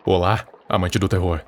Olá, amante do terror.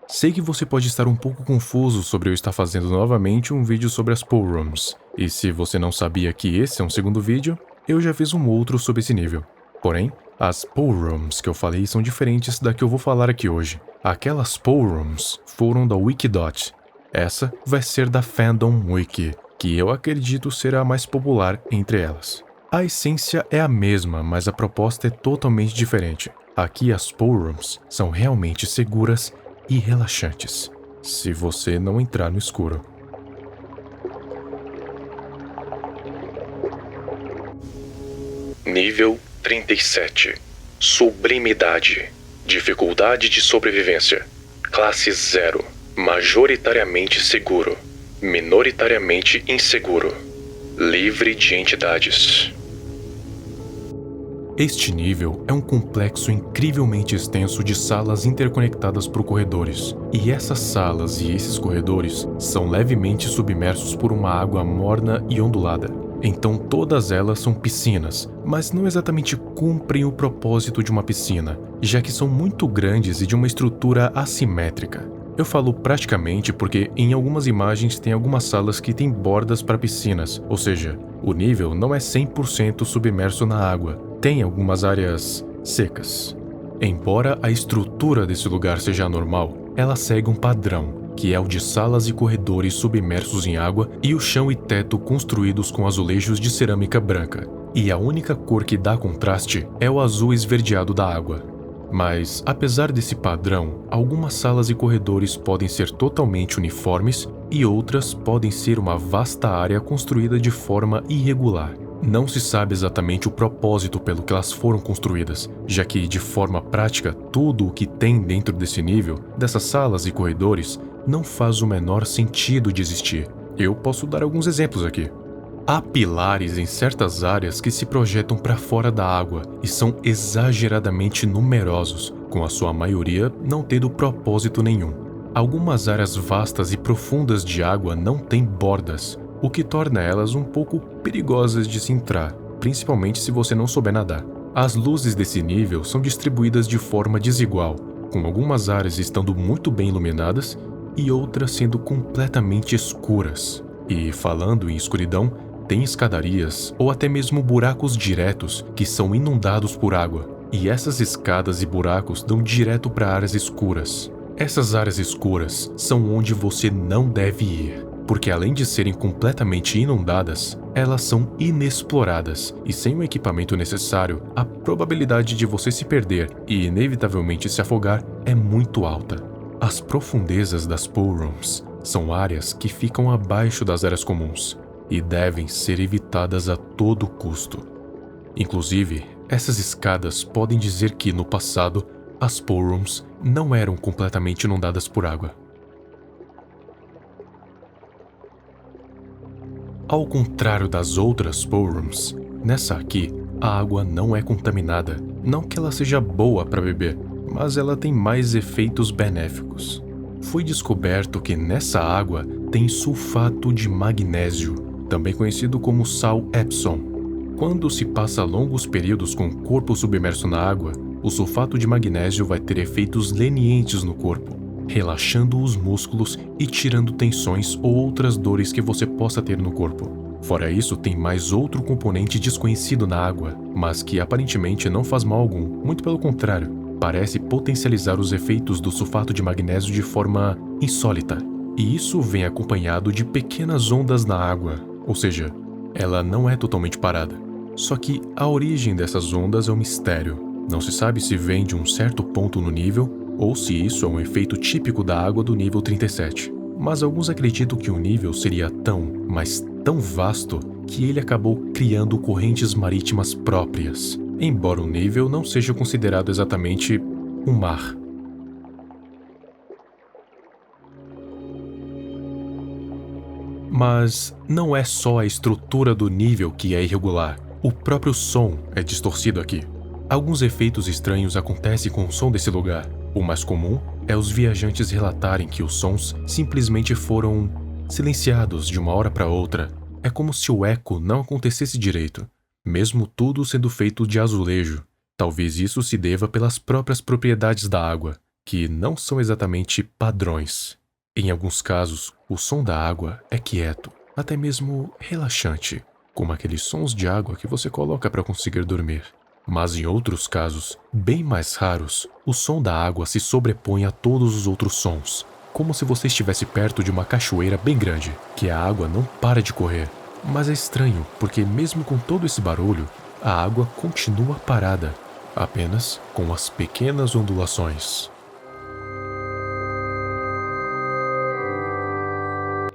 Sei que você pode estar um pouco confuso sobre eu estar fazendo novamente um vídeo sobre as Pool Rooms, e se você não sabia que esse é um segundo vídeo, eu já fiz um outro sobre esse nível. Porém, as Pool Rooms que eu falei são diferentes da que eu vou falar aqui hoje. Aquelas Pool Rooms foram da Wikidot. Essa vai ser da Fandom Wiki, que eu acredito ser a mais popular entre elas. A essência é a mesma, mas a proposta é totalmente diferente. Aqui as Pool Rooms são realmente seguras e relaxantes, se você não entrar no escuro. Nível 37. Sublimidade. Dificuldade de sobrevivência. Classe 0. Majoritariamente seguro. Minoritariamente inseguro. Livre de entidades. Este nível é um complexo incrivelmente extenso de salas interconectadas por corredores, e essas salas e esses corredores são levemente submersos por uma água morna e ondulada. Então todas elas são piscinas, mas não exatamente cumprem o propósito de uma piscina, já que são muito grandes e de uma estrutura assimétrica. Eu falo praticamente porque em algumas imagens tem algumas salas que têm bordas para piscinas, ou seja, o nível não é 100% submerso na água. Tem algumas áreas secas. Embora a estrutura desse lugar seja anormal, ela segue um padrão, que é o de salas e corredores submersos em água e o chão e teto construídos com azulejos de cerâmica branca. E a única cor que dá contraste é o azul esverdeado da água. Mas, apesar desse padrão, algumas salas e corredores podem ser totalmente uniformes e outras podem ser uma vasta área construída de forma irregular. Não se sabe exatamente o propósito pelo que elas foram construídas, já que, de forma prática, tudo o que tem dentro desse nível, dessas salas e corredores, não faz o menor sentido de existir. Eu posso dar alguns exemplos aqui. Há pilares em certas áreas que se projetam para fora da água e são exageradamente numerosos, com a sua maioria não tendo propósito nenhum. Algumas áreas vastas e profundas de água não têm bordas, o que torna elas um pouco perigosas de se entrar, principalmente se você não souber nadar. As luzes desse nível são distribuídas de forma desigual, com algumas áreas estando muito bem iluminadas e outras sendo completamente escuras. E falando em escuridão, tem escadarias ou até mesmo buracos diretos que são inundados por água, e essas escadas e buracos dão direto para áreas escuras. Essas áreas escuras são onde você não deve ir, porque além de serem completamente inundadas, elas são inexploradas e sem o equipamento necessário, a probabilidade de você se perder e inevitavelmente se afogar é muito alta. As profundezas das Pool Rooms são áreas que ficam abaixo das áreas comuns e devem ser evitadas a todo custo. Inclusive, essas escadas podem dizer que, no passado, as Pool Rooms não eram completamente inundadas por água. Ao contrário das outras Pool Rooms, nessa aqui, a água não é contaminada. Não que ela seja boa para beber, mas ela tem mais efeitos benéficos. Foi descoberto que nessa água tem sulfato de magnésio, também conhecido como sal Epsom. Quando se passa longos períodos com o corpo submerso na água, o sulfato de magnésio vai ter efeitos lenientes no corpo, relaxando os músculos e tirando tensões ou outras dores que você possa ter no corpo. Fora isso, tem mais outro componente desconhecido na água, mas que aparentemente não faz mal algum, muito pelo contrário, parece potencializar os efeitos do sulfato de magnésio de forma insólita. E isso vem acompanhado de pequenas ondas na água, ou seja, ela não é totalmente parada. Só que a origem dessas ondas é um mistério. Não se sabe se vem de um certo ponto no nível ou se isso é um efeito típico da água do nível 37. Mas alguns acreditam que o nível seria tão, mas tão vasto que ele acabou criando correntes marítimas próprias, embora o nível não seja considerado exatamente um mar. Mas não é só a estrutura do nível que é irregular, o próprio som é distorcido aqui. Alguns efeitos estranhos acontecem com o som desse lugar. O mais comum é os viajantes relatarem que os sons simplesmente foram silenciados de uma hora para outra. É como se o eco não acontecesse direito, mesmo tudo sendo feito de azulejo. Talvez isso se deva pelas próprias propriedades da água, que não são exatamente padrões. Em alguns casos, o som da água é quieto, até mesmo relaxante, como aqueles sons de água que você coloca para conseguir dormir. Mas em outros casos, bem mais raros, o som da água se sobrepõe a todos os outros sons, como se você estivesse perto de uma cachoeira bem grande, que a água não para de correr. Mas é estranho, porque mesmo com todo esse barulho, a água continua parada, apenas com as pequenas ondulações.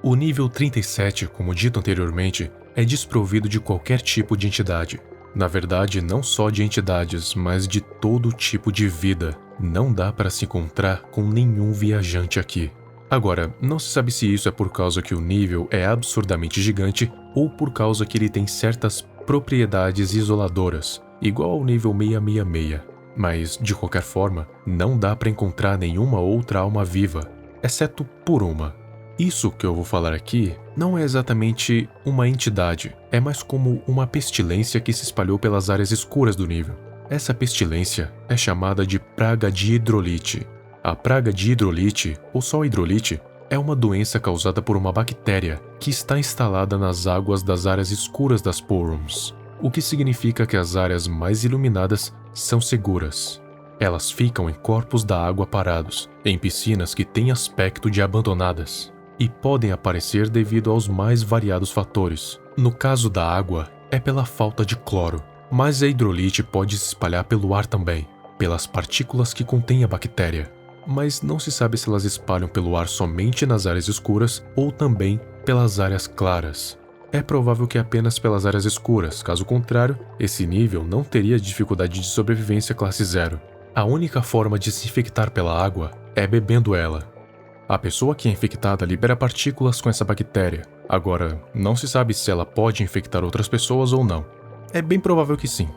O nível 37, como dito anteriormente, é desprovido de qualquer tipo de entidade. Na verdade, não só de entidades, mas de todo tipo de vida. Não dá para se encontrar com nenhum viajante aqui. Agora, não se sabe se isso é por causa que o nível é absurdamente gigante ou por causa que ele tem certas propriedades isoladoras, igual ao nível 666. Mas, de qualquer forma, não dá para encontrar nenhuma outra alma viva, exceto por uma. Isso que eu vou falar aqui não é exatamente uma entidade, é mais como uma pestilência que se espalhou pelas áreas escuras do nível. Essa pestilência é chamada de praga de hidrolite. A praga de hidrolite, ou só hidrolite, é uma doença causada por uma bactéria que está instalada nas águas das áreas escuras das Porums, o que significa que as áreas mais iluminadas são seguras. Elas ficam em corpos da água parados, em piscinas que têm aspecto de abandonadas, e podem aparecer devido aos mais variados fatores. No caso da água, é pela falta de cloro, mas a hidrolite pode se espalhar pelo ar também, pelas partículas que contêm a bactéria. Mas não se sabe se elas espalham pelo ar somente nas áreas escuras ou também pelas áreas claras. É provável que apenas pelas áreas escuras, caso contrário, esse nível não teria dificuldade de sobrevivência classe 0. A única forma de se infectar pela água é bebendo ela. A pessoa que é infectada libera partículas com essa bactéria. Agora, não se sabe se ela pode infectar outras pessoas ou não. É bem provável que sim.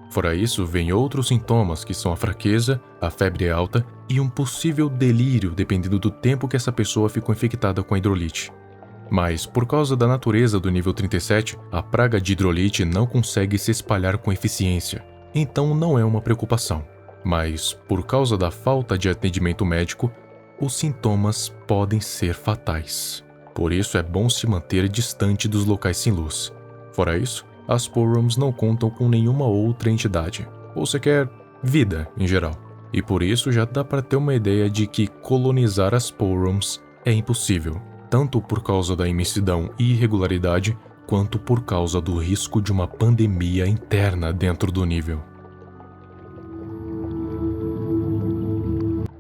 Fora isso, vem outros sintomas que são a fraqueza, a febre alta e um possível delírio dependendo do tempo que essa pessoa ficou infectada com a hidrolite. Mas, por causa da natureza do nível 37, a praga de hidrolite não consegue se espalhar com eficiência, então não é uma preocupação. Mas, por causa da falta de atendimento médico, os sintomas podem ser fatais. Por isso é bom se manter distante dos locais sem luz. Fora isso, as Porums não contam com nenhuma outra entidade, ou sequer vida em geral. E por isso já dá para ter uma ideia de que colonizar as Porums é impossível, tanto por causa da imensidão e irregularidade, quanto por causa do risco de uma pandemia interna dentro do nível.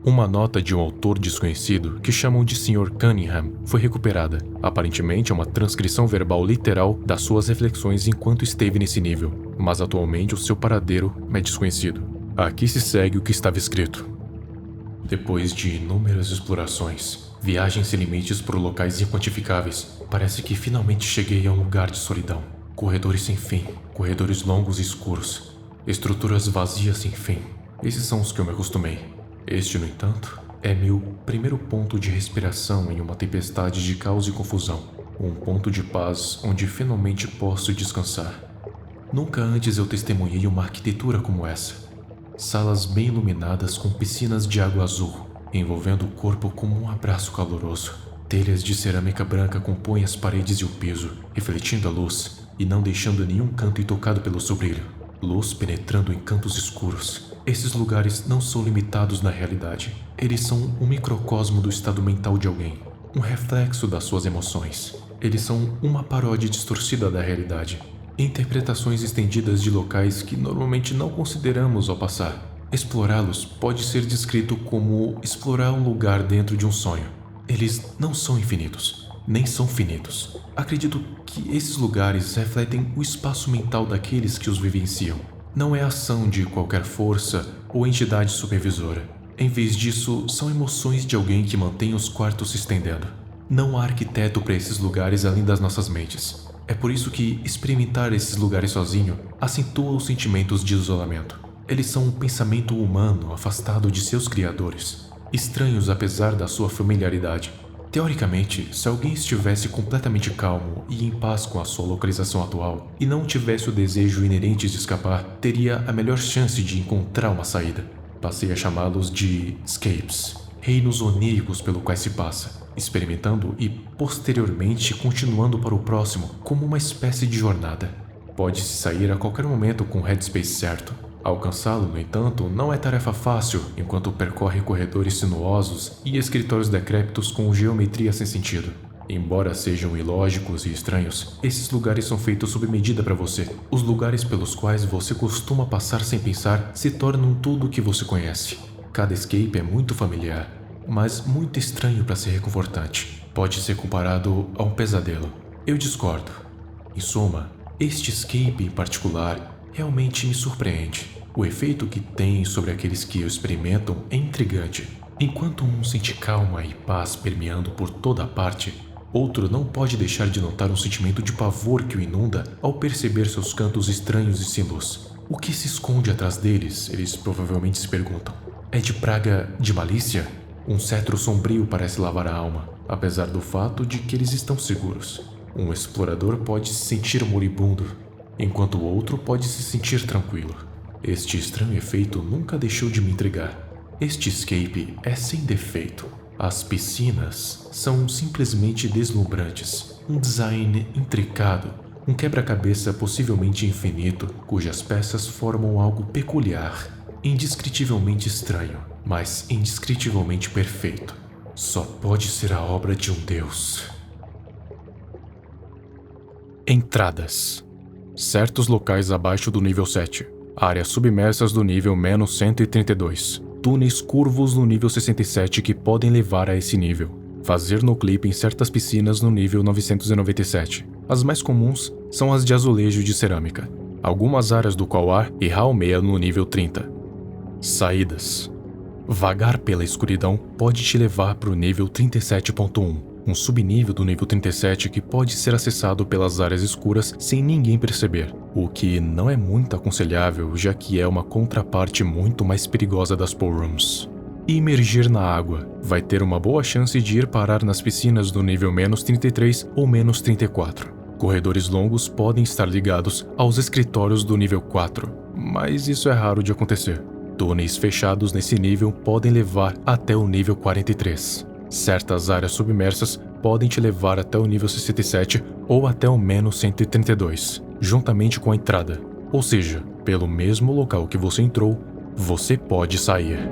Uma nota de um autor desconhecido, que chamam de Sr. Cunningham, foi recuperada. Aparentemente é uma transcrição verbal literal das suas reflexões enquanto esteve nesse nível, mas atualmente o seu paradeiro é desconhecido. Aqui se segue o que estava escrito. Depois de inúmeras explorações, viagens sem limites por locais inquantificáveis, parece que finalmente cheguei a um lugar de solidão. Corredores sem fim, corredores longos e escuros, estruturas vazias sem fim. Esses são os que eu me acostumei. Este, no entanto, é meu primeiro ponto de respiração em uma tempestade de caos e confusão. Um ponto de paz onde finalmente posso descansar. Nunca antes eu testemunhei uma arquitetura como essa. Salas bem iluminadas com piscinas de água azul, envolvendo o corpo como um abraço caloroso. Telhas de cerâmica branca compõem as paredes e o piso, refletindo a luz e não deixando nenhum canto intocado pelo seu brilho. Luz penetrando em cantos escuros. Esses lugares não são limitados na realidade. Eles são um microcosmo do estado mental de alguém, um reflexo das suas emoções. Eles são uma paródia distorcida da realidade. Interpretações estendidas de locais que normalmente não consideramos ao passar. Explorá-los pode ser descrito como explorar um lugar dentro de um sonho. Eles não são infinitos, nem são finitos. Acredito que esses lugares refletem o espaço mental daqueles que os vivenciam. Não é ação de qualquer força ou entidade supervisora. Em vez disso, são emoções de alguém que mantém os quartos se estendendo. Não há arquiteto para esses lugares além das nossas mentes. É por isso que experimentar esses lugares sozinho acentua os sentimentos de isolamento. Eles são um pensamento humano afastado de seus criadores, estranhos apesar da sua familiaridade. Teoricamente, se alguém estivesse completamente calmo e em paz com a sua localização atual e não tivesse o desejo inerente de escapar, teria a melhor chance de encontrar uma saída. Passei a chamá-los de escapes, reinos oníricos pelo quais se passa, experimentando e posteriormente continuando para o próximo como uma espécie de jornada. Pode-se sair a qualquer momento com o headspace certo. Alcançá-lo, no entanto, não é tarefa fácil enquanto percorre corredores sinuosos e escritórios decrépitos com geometria sem sentido. Embora sejam ilógicos e estranhos, esses lugares são feitos sob medida para você. Os lugares pelos quais você costuma passar sem pensar se tornam tudo o que você conhece. Cada escape é muito familiar, mas muito estranho para ser reconfortante. Pode ser comparado a um pesadelo. Eu discordo. Em suma, este escape em particular realmente me surpreende. O efeito que tem sobre aqueles que o experimentam é intrigante. Enquanto um sente calma e paz permeando por toda a parte, outro não pode deixar de notar um sentimento de pavor que o inunda ao perceber seus cantos estranhos e sem luz. O que se esconde atrás deles, eles provavelmente se perguntam. É de praga, de malícia? Um cetro sombrio parece lavar a alma, apesar do fato de que eles estão seguros. Um explorador pode se sentir moribundo, enquanto o outro pode se sentir tranquilo. Este estranho efeito nunca deixou de me intrigar. Este escape é sem defeito. As piscinas são simplesmente deslumbrantes. Um design intricado, um quebra-cabeça possivelmente infinito, cujas peças formam algo peculiar, indescritivelmente estranho, mas indescritivelmente perfeito. Só pode ser a obra de um deus. Entradas. Certos locais abaixo do nível 7. Áreas submersas do nível -132. Túneis curvos no nível 67 que podem levar a esse nível. Fazer no clipe em certas piscinas no nível 997. As mais comuns são as de azulejo de cerâmica. Algumas áreas do Qualar e Haumea no nível 30. Saídas. Vagar pela escuridão pode te levar para o nível 37.1. Um subnível do nível 37 que pode ser acessado pelas áreas escuras sem ninguém perceber, o que não é muito aconselhável, já que é uma contraparte muito mais perigosa das pool rooms. Imergir na água. Vai ter uma boa chance de ir parar nas piscinas do nível -33 ou -34. Corredores longos podem estar ligados aos escritórios do nível 4, mas isso é raro de acontecer. Túneis fechados nesse nível podem levar até o nível 43. Certas áreas submersas podem te levar até o nível 67 ou até o -132, juntamente com a entrada. Ou seja, pelo mesmo local que você entrou, você pode sair.